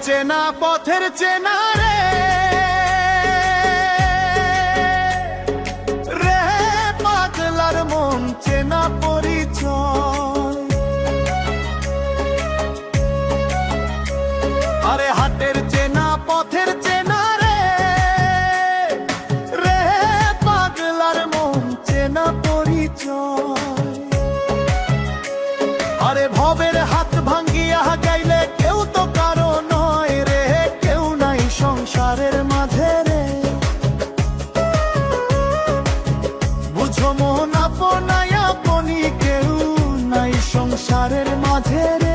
চেনা পথের চেনা রে রে পাগলার মন চেনা পরিচয়। আরে হাটের চেনা পথের চেনা রে রে পাগলার মন চেনা পরিচয়। আরে ভবের হাত ভাঙ্গিয়া গাইলে কেউ তো কারো নয় রে, কেউ নাই সংসারের মাঝে রে। বুঝো মন আপনাই আপনি, কেউ নাই সংসারের মাঝে রে।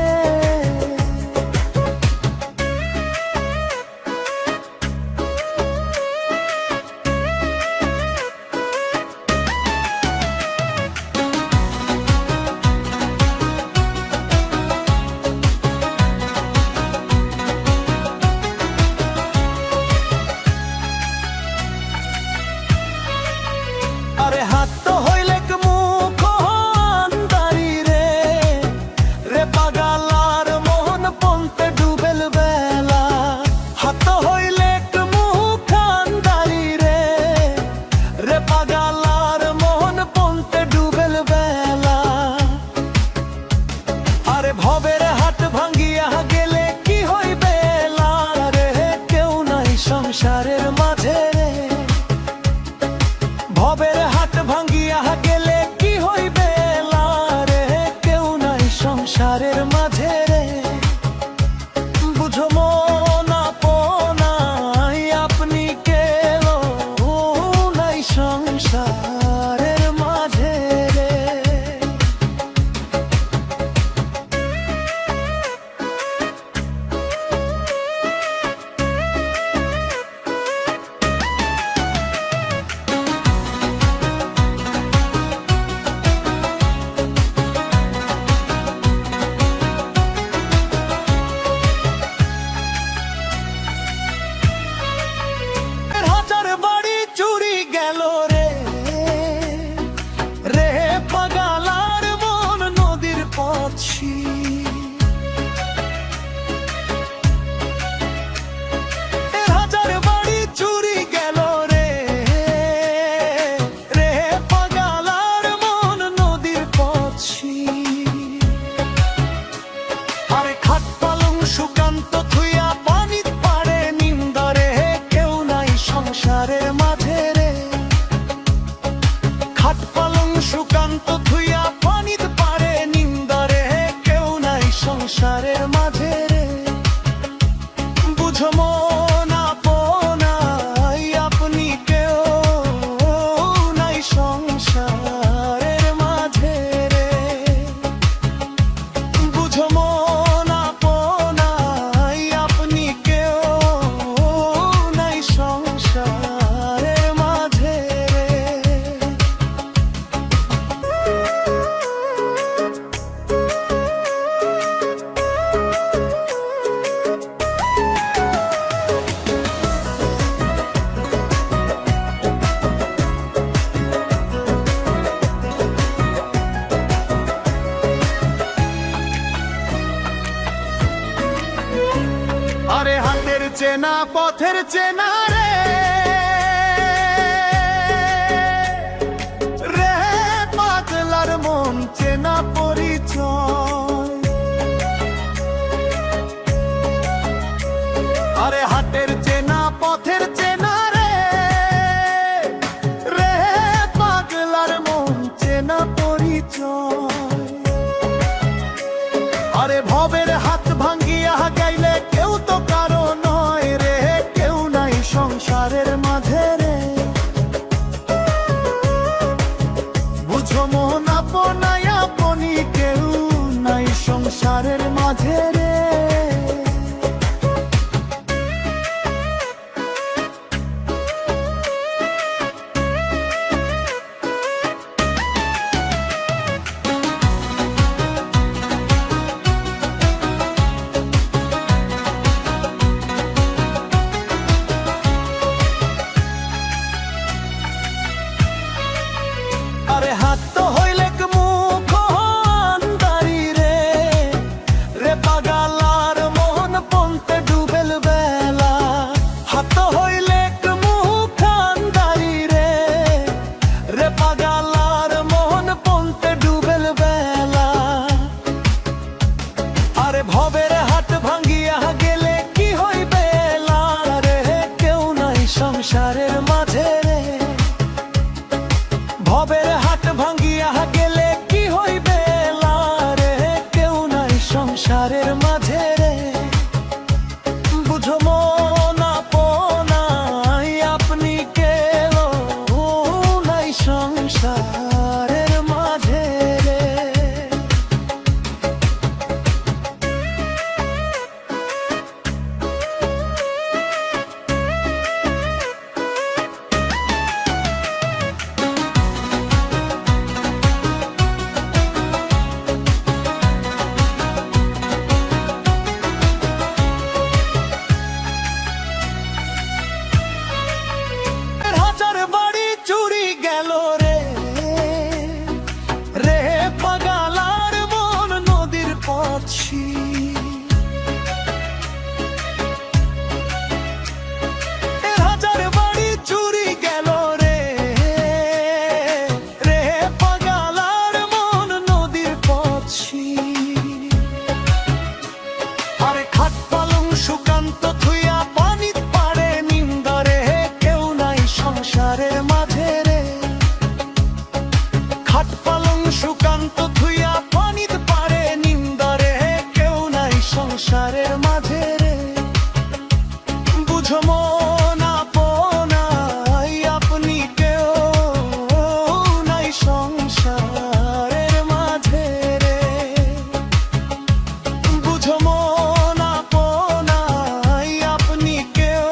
আরে হাত তো হইলে মুখ আন্দারি রে রে পাগালার মোহন পন্তে ডুবেল বেলা। হাত হইলে মুখ আন্দারি রে রে পাগালার মোহন পন্তে ডুবেল বেলা। আরে ভবের হাট ভাঙ্গিয়া গেলে কি হইবে রে, কেউ নাই সংসারের মাঝে রে। ভবের হাট ভাঙ্গিয়া গেলে কি হইবে রে, কেউ নাই সংসারের মাঝে রে। বুঝো মন আপনাই আপনি, কেউ নাই সংসারের মাঝে রে। হাজার বাড়ি চুরি গেল রে রে পাগালার মন নদীর পথি। হাজার বাড়ি চুরি গেল রে রে পাগালার মন নদীর পথি। আরে খাট পালং সুকান্ত থুইয়া পানিত পারে নিন্দরে, কেউ নাই সংসারের মাঝে রে। খাট পালং সুকান্ত থুইয়া পানিত পারে নিন্দরে, কেউ নাই সংসারের মাঝে রে। বুঝো মন আপনাই আপনি, কেউ নাই সংসারের মাঝে রে। বুঝো মন আপনাই আপনি, কেউ নাই সংসারের মাঝে রে। আরে হাতের চেনা পথের চেনা রে রে পাগলার মন চেনা পরিচয়। আরে হাতের চেনা পথের চেনা রে রে পাগলার মন চেনা পরিচয়। আরে ভবের হাত ভাঙ্গিয়া গাইলে কেউ তো কারো নয় রে, কেউ নাই সংসারের মাঝে রে। বুঝো মন আপনাই আপনি, কেউ নাই সংসারের মাঝে রে। আরে হাত তো হইলে মুখ আন্দারি রে রে পাগালার মোহন পন্তে ডুবেল ভবের হাট ভাঙ্গিয়া গেলে কি হইবে লারে, কেউ নাই সংসারের মাঝে রে। বুঝো মন আপনাই আপনি কেউ নাই সংসারের মাঝে রে। হাজার বাড়ি চুরি গেল রে, রে পাগালার মন নদীর পথি। হাজার বাড়ি চুরি গেল রে, রে পাগালার মন নদীর পথি। আরে খাট পালং সুকান্ত থুইয়া পানিত পারে নিন্দরে, কেউ নাই সংসারের মাঝে রে। খাট পালং সুকান্ত থুইয়া পানিত পারে নিন্দরে, কেউ নাই সংসারের মাঝে রে। বুঝো মন আপনাই আপনি কেউ নাই সংসারের মাঝে রে। বুঝো মন আপনাই আপনি কেউ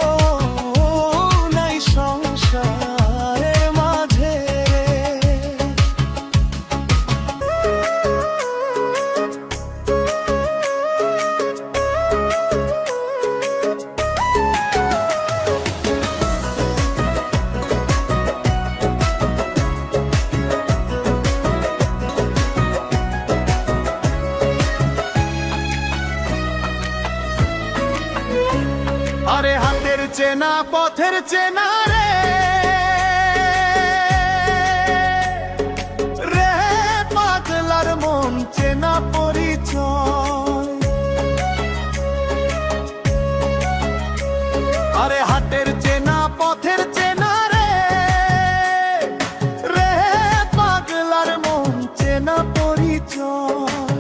নাই সংসারের মাঝে রে। আরে হাতের চেনা পথের চেনা রে, রে পাগলার মন চেনা পরিচয়। আরে হাতের চেনা পথের চেনা রে, রে পাগলার মন চেনা পরিচয়।